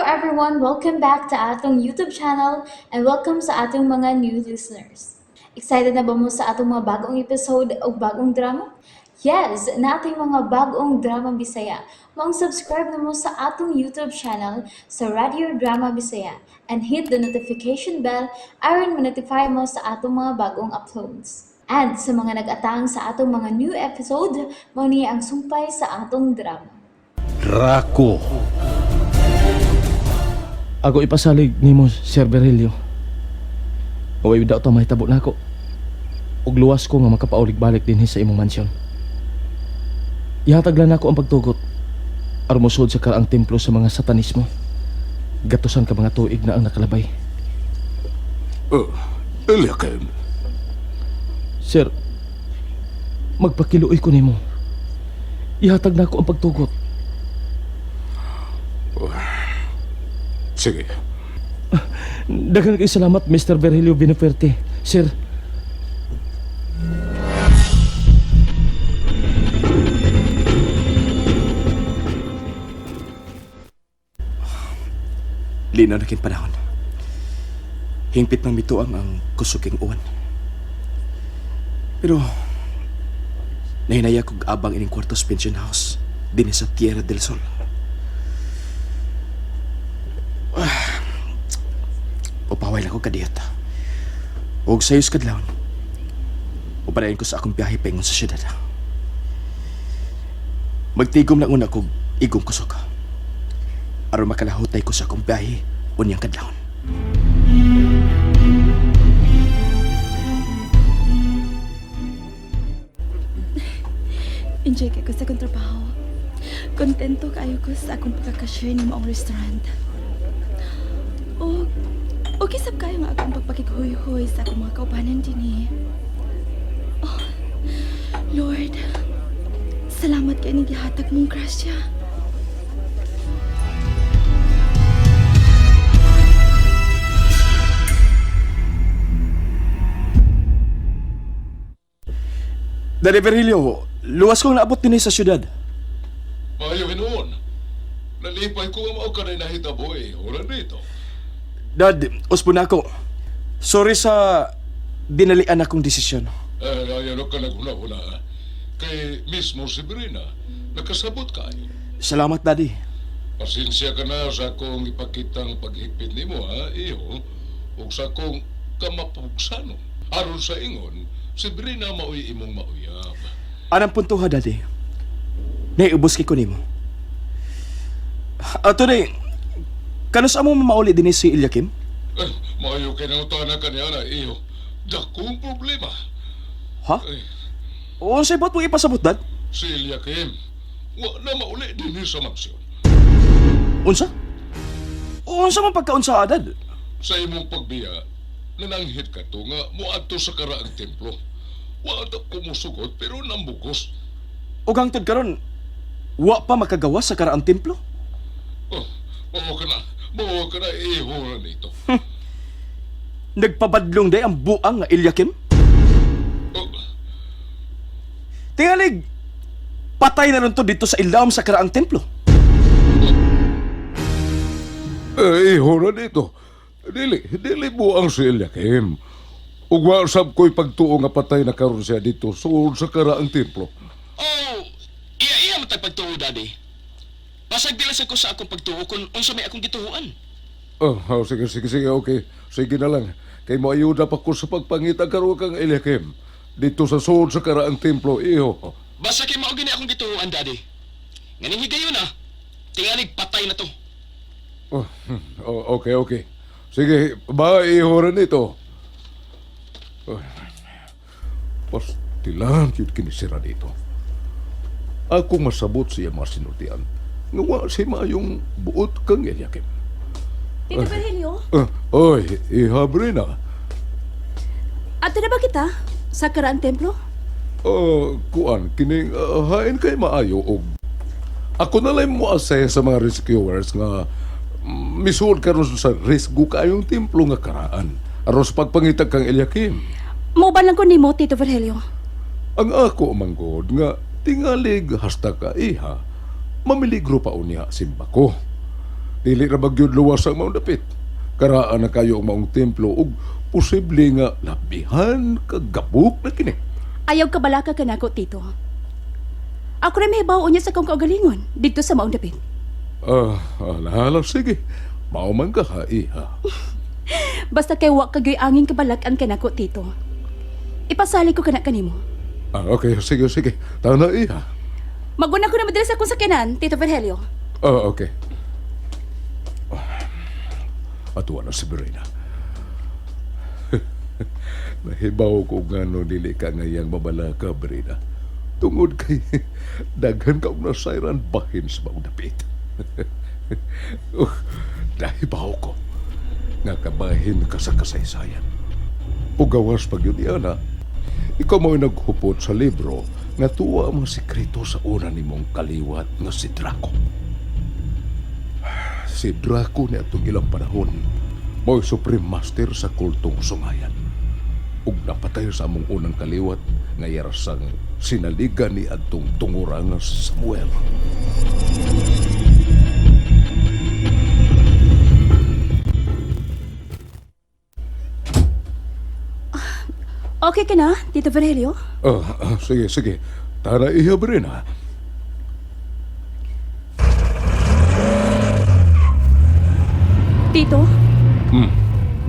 everyone, welcome back to atong YouTube channel and welcome sa atong mga new listeners. Excited na ba mo sa atong mga bagong episode o bagong drama? Yes, na ating mga bagong drama Bisaya. Subscribe na mo sa atong YouTube channel sa Radio Drama Bisaya and hit the notification bell aron ma-notify mo sa atong mga bagong uploads. And sa mga nag-atang sa atong mga new episode, mo niya ang sumpay sa atong drama. Drako. Ako ipasalig nimo, Sir Berhelio. Huwag daw ito mahitabo na ako. Ug luwas ko nga makapaulig-balik din sa imong mansyon. Ihatag lang ako ang pagtugot. Armusod sa karaang templo sa mga satanismo. Gatusan ka mga tuig na ang nakalabay. Eliakim. Sir, magpakiluoy ko nimo. Ihatag na ako ang pagtugot. Sige. Daghang kay salamat, Mr. Berhelio Bineferte. Sir. Linaw na kin panahon. Hingpit ng mituang ang kusuking uwan. Pero nahinaya kong abang ining kwartos pension house din sa Tierra del Sol. Upaway lang ko kadiyata. Huwag sayos kadlawon. Upadayon ko sa akong biyahe pengon sa syudad. Magtigom lang una kong igong kusok. Aron makalahutay ko sa akong biyahe unyang kadlawon. Enjoy ko sa akong trabaho. Kontento kayo ko sa akong pagkakashare ni moong restaurant. O kisap kayo nga akong pagpakighoy-hoy sa akong mga kaubanan din eh. Oh, Lord, salamat kayo ni gihatag mong grasya. Daddy Virgilio, luwas kong naabot din sa syudad. Maayo hinoon. Nalipay ko ang mga kanay nahitabo eh. Wala dito. Dad, uspon ako. Sorry sa dinalian akong desisyon. Ayano ka naguna-una. Kay mismo si Brina, nakasabot ka. Salamat, Daddy. Pasensya ka na sa akong ipakitang paghipit ni mo, ha, iyo. O sa akong kamapugsanon. Aron sa ingon, si Brina maoy imong mauyab. Anong punto ha, Daddy? Naiubos ko nimo. Ato na kanus amo mauli din si Eliakim? Maayo kay nang utana ka niya na, iyo. Dakong problema. Ha? O sa ibot mo ipasabot, Dad? Si Eliakim, wa na mauli din sa mansyon. Unsa? Unsa man pagkaunsa, Dad? Sa imong pagbiya, nananghit ka to nga muadto sa karaang templo. Wa ta kumusugot pero nambugos. O hangtod karon, wa pa makagawa sa karaang templo? Oh, mao ka na ihura nito. Nagpabadlong day ang buang nga Eliakim? Oh, Tingalig, patay na rin to dito sa ilawom sa karaang templo. ihura nito. Dili buang si Eliakim. Ug wa sab ko'y pagtuo nga patay na karon siya dito sulod sa karaang templo. Oh, iya matagpagtuo, Daddy. Pasag dilasan ko sa akong pagtuo kung unsa may akong gituhuan. Sige, okay. Sige na lang. Kay mo ayuda pa ko sa pagpangita karon kang Eliakim dito sa sulod sa karaang templo, iho. Basta kay mao gini akong gituhuan, Daddy. Nganing higayon na, tingalig patay na to. Okay. Sige, ihura nito. Pastilan yun kinisira dito. Ako masabot siya masinutian. Nga si mayong buot kang Eliakim. Tito Virgilio, Oy, iha Brina. ato na ba kita sa karaang templo? Kuan, kining hain kay maayo og ako na lang mo assess sa mga rescuers nga misuod karon sa risgo kayong templo nga karaan. Aron sa pagpangitag kang Eliakim. Mauban lang ko nimo, Tito Virgilio. Ang ako manggod nga tingalig hasta ka iha, mamiligro pa unya simba ko. dili ra bagyod luwas ang maong dapit. Karaan na kayo ang maong templo ug posible nga labihan kagabuk na kini. Ayaw ka balaka ka nako, Tito. Ako rin may baon niya sa kong kaugalingon dito sa maong dapit. Alahala, sige. Mao man ka ha, iha. Basta kay wa kagoy angin kabalakan ka nako, Tito. Ipasali ko kana kanimo. Okay, sige, sige. Tana, iha. Maguna ko na madalas akong sakyanan, Tito Virgilio. Okay. Atuwa na si Berena. Nahibaw ko ngano dili ka ngayang mabala ka, Berena. Tungod kay daghan ka og nasayran bahin sa maong dapit. Nahibaw ko nga kabahin ka sa kasaysayan. O gawas pag yun ana, ikaw mo'y naghupot sa libro nga tuwa ang mga sikreto sa una nimong kaliwat nga si Drako. Si Drako ni atong ilang panahon mo'y supreme master sa kultong sungayan. Ug napatay sa among unang kaliwat nga yarasang sinaligan ni atong tungurang nga si Samuel. Okay ka na, Tito Virgilio? Sige, sige. Tara iha, Berena. Tito,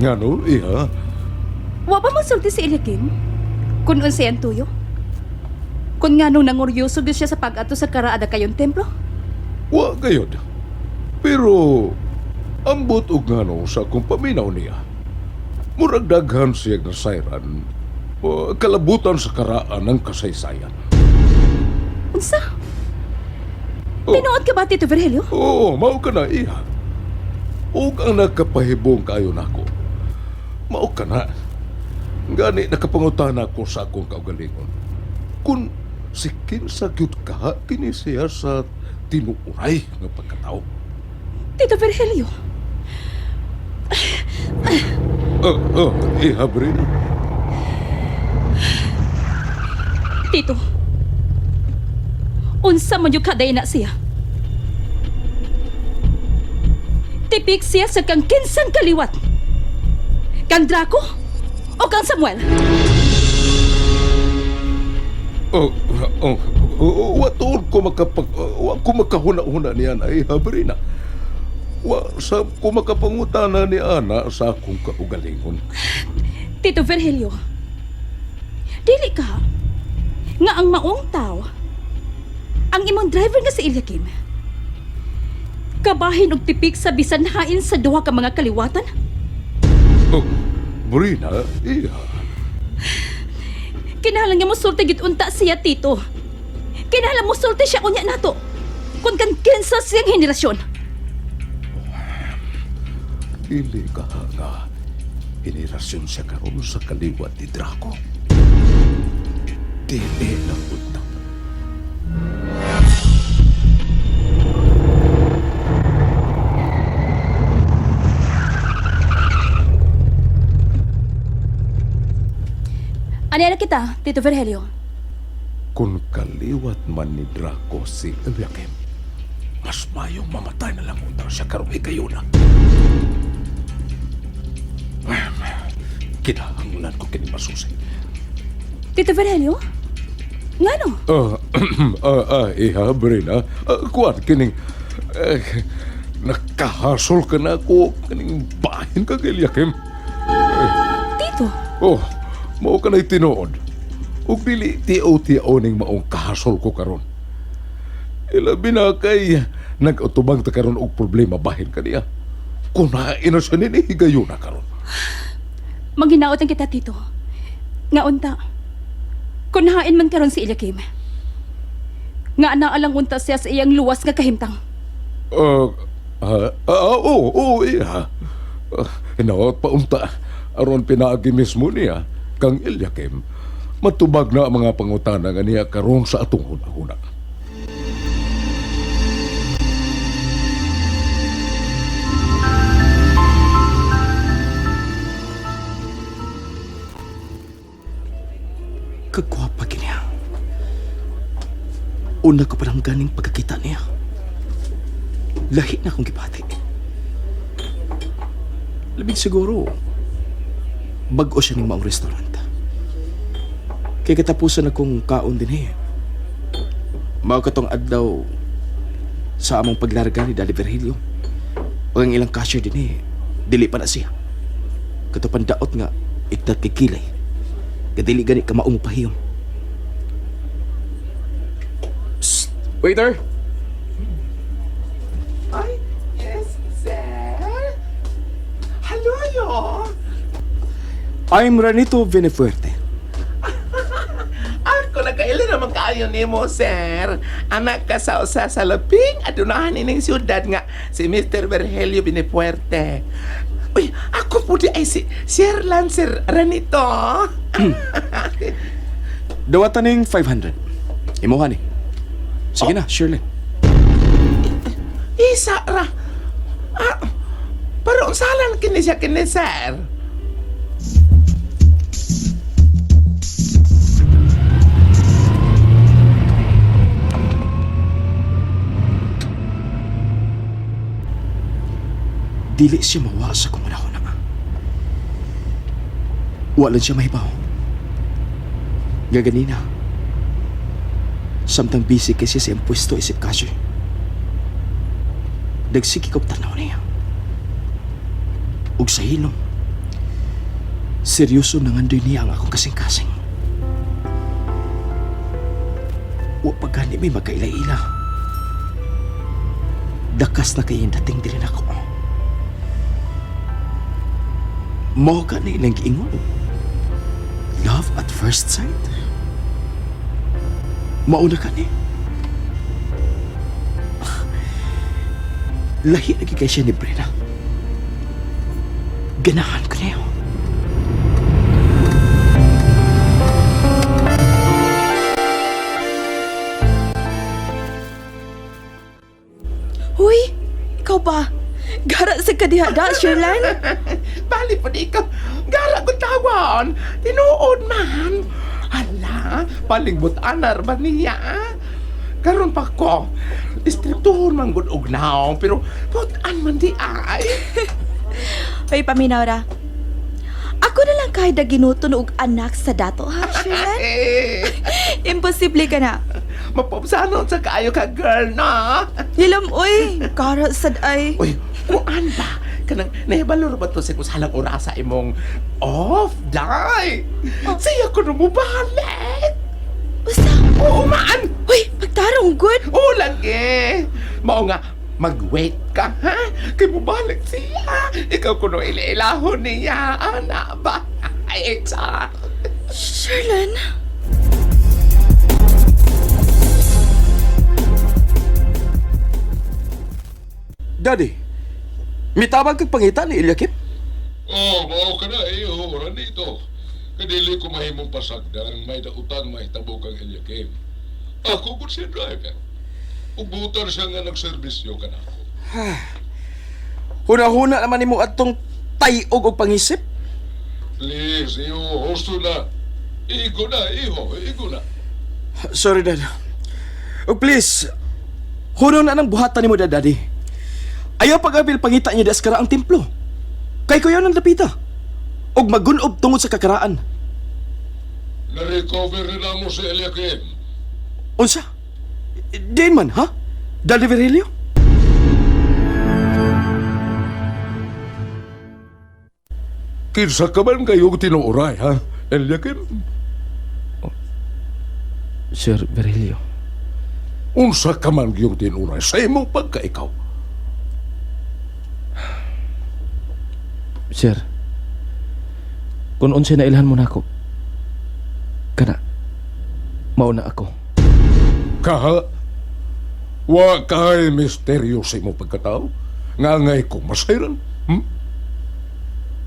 Ngano, iha? wa ba masulti si Eliakim? Kung unsay ang tuyo? Kung nga nung nanguryoso gyud siya sa pag-ato sa karaada kayong templo? Wa gayod. Pero ambot og ngano sa akong paminaw niya. Murag daghan siya nasayran. Kalabutan sa karaan ng kasaysayan. Unsa? Oh. Tinuod ka ba, Tito Virgilio? Oo, mao ka na, iha. Ug ang nagkapahibong kayo nako. Mao ka na. Gani nakapangutana ko sa akong kaugalingon. Kung si kinsa gyud ka kini siya sa tinuuray nga pagkatao. Tito Virgilio? Iha, Brina. Tito, unsa man yung kaday na siya? Tipik siya sa kang kinsang kaliwat. Kang Drako o kang Samuel? Wa tuod ko wa ko makahuna-huna niya na, iha, Brina. Wa sa ko makapangutana ni ana sa akong kaugalingon. Tito Virgilio, dili ka nga ang maong tao ang imong driver nga si Eliakim kabahin og tipik sa bisan hain sa duha ka mga kaliwatan? Brina, iha. Kinahanglan nga mo sulti gid unta siya, Tito. Kinahanglan mo sulti siya unya nato kung kan kinsa siyang henerasyon. Dili ka nga inirasyon siya karon sa kaliwat ni Drako. Dili lang unta. Ano kita, Tito Virgilio? Kung kaliwat man ni Drako si Eliakim, mas mayong mamatay na lang unta siya karon kayo na. Kinahanglan ko kini masusi. Tito Virgilio? Ngano? Iha, Brina. Kuwan, kining... nakahasol ka na ako. Kining bahin ka kay Eliakim. Tito? Mao ka na'y tinuod. Ug dili tiaw-tiaw ning maong kahasol ko karon. Ilabi na kay nag-utubang ta karon og problema bahin ka niya. Kunain na siya nini higayon na karon. Manghinaot ang kita, Tito. Nga unta, kunahain man karon si Eliakim. Nga naalang unta siya sa iyang luwas nga kahimtang. Iya. Hinaot pa unta. Aron pinaagi mismo niya, kang Eliakim, matubag na ang mga pangutana nga niya karon sa atong huna-huna. Kagwapa kiniya. Una ko palang ganing pagkakita niya. Lahi na akong gipati. Labing siguro, bag-o siya ng maong restaurant. Kaya katapusan akong kaon din eh. Mao katong adlaw sa among paglarga ni Daddy Virgilio. O ang ilang cashier din eh, dili pa na siya. Katupan daot nga, iktat kikilay. Kadili gani ka maong pahiyom. Psst! Waiter! Ay, yes, sir. Hello. I'm Ranito Benefuerte. Ako nagkailan naman kaayo ni mo, sir. Anak ka sa usa sa labing adunahan ining siyudad nga si Mr. Virgilio Benefuerte. Uy, ako po di ay si Sir Lancer Ranito. Dawatan ning 500. Imuha ni. Sige na, Shirley. Isa ra. Pero unsalan kini siya kini, sir? Dili siya mawa sa kumanahon na nga. Walan siya mahibaw. Nga ganina, samtang busy kasi siya sa pwesto isip cashier. Dagsiki kong tanaw niya. Ug sa hilom, seryoso nangandoy niya ang akong kasing-kasing. Wa pagani may magkaila-ila. Dakas na kayo dating din ako. Mo ka na ilang giingon. Love at first sight? Mauna ka ni. Lahi lagi kay siya ni Brenda. Ganahan ko niyo. Huy, ikaw ba? Gara sa kadihada, Sherlan? Bali po di ka. Gara ko tawon. Tinuod man. Hala, palingbot anar ba niya? Karon pa ko. Istriktuhon man gud og naong, pero putan man di ay. Hoy, paminaw ra. Ako na lang kahit na ginuto og anak sa dato, ha, Sherlan? Imposible ka na. Mapapsanon sa kaayo ka, girl, na. Hilam, uy. Gara sad ay. Uy, kuan ba? Kanang nahibalor ba to sa kusalang orasa imong off, day? Siya ko na mo balik. Usa. Oo, man. Uy, pagtarong good. Oo, lagi. Mao nga, mag-wait ka, ha? Kay mo balik siya. Ikaw kuno ilailahon niya, ana ba? Ay, sa... Sherlan? Daddy, mitabag kang pangita ni Eliakim? Mao ka na iyo, Ranito. Kadili ko mahimong pasagdan, may dautang mahitabo kang Eliakim. Ako ko siya driver. Ubutan siya nga nagserbisyo ka na ako. Huna-huna naman ni mo atong tayog og pangisip. Please, iyo, husto na. Igo na, igo na. Sorry, Dad. Oh, please, huno na ng buhatan ni mo, Daddy. Ayaw pag-abil pangita niya das karaang templo. Kay ko yun ang lapita. Og magunob tungod sa kakaraan. Na-recover na mo si Eliakim. Unsa? Diin man, ha? Daddy Virgilio? Kinsa ka man kayong tinuuray, ha? Eliakim? Sir Virgilio. Unsa ka man kayong tinuray sa imong pagkaikaw? Sir, kung unsay na ilhan mo na ako, kana, mauna ako. Kaha? Wa kay misteryo sa imong pagkatao? Nga ngay ko masayran?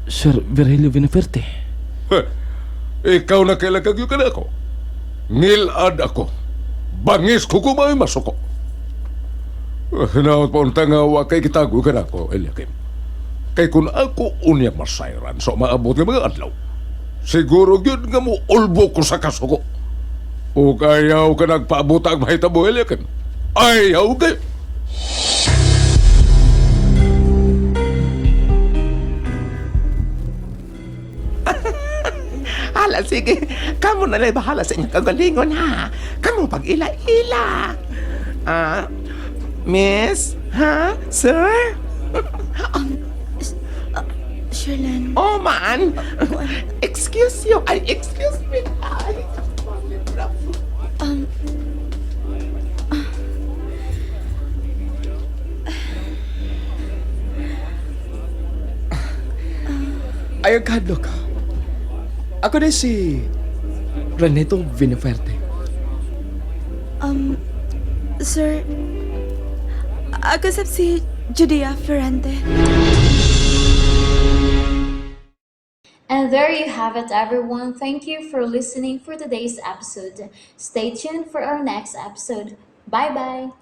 Sir Virgilio Benefuerte. Ikaw na kailagagyo ka na ako. Ngilad ako. Bangis ko kumay masuko. Hinaot pa unta nga wa kay kitago ka na ako, Eliakim. Kay kung ako unya masayran so maabot ng mga adlaw, siguro yun nga mo ulbo ko sa kasuko. O kayaw ka nagpaabot ang mahitabo, Eliakim. Ayaw kayo. sige. Kamu na lang bahala sa inyong kagalingon, ha? Kamu pag-ila-ila. Miss? Ha? Sir? Sherlan, Oh, man. Excuse you. Ay, excuse me. Ay, um, Ayaw kahadlo ka. Ako na si Reneto Viniferte. sir, ako sab si Judea Ferrante. And there you have it, everyone. Thank you for listening for today's episode. Stay tuned for our next episode. Bye bye.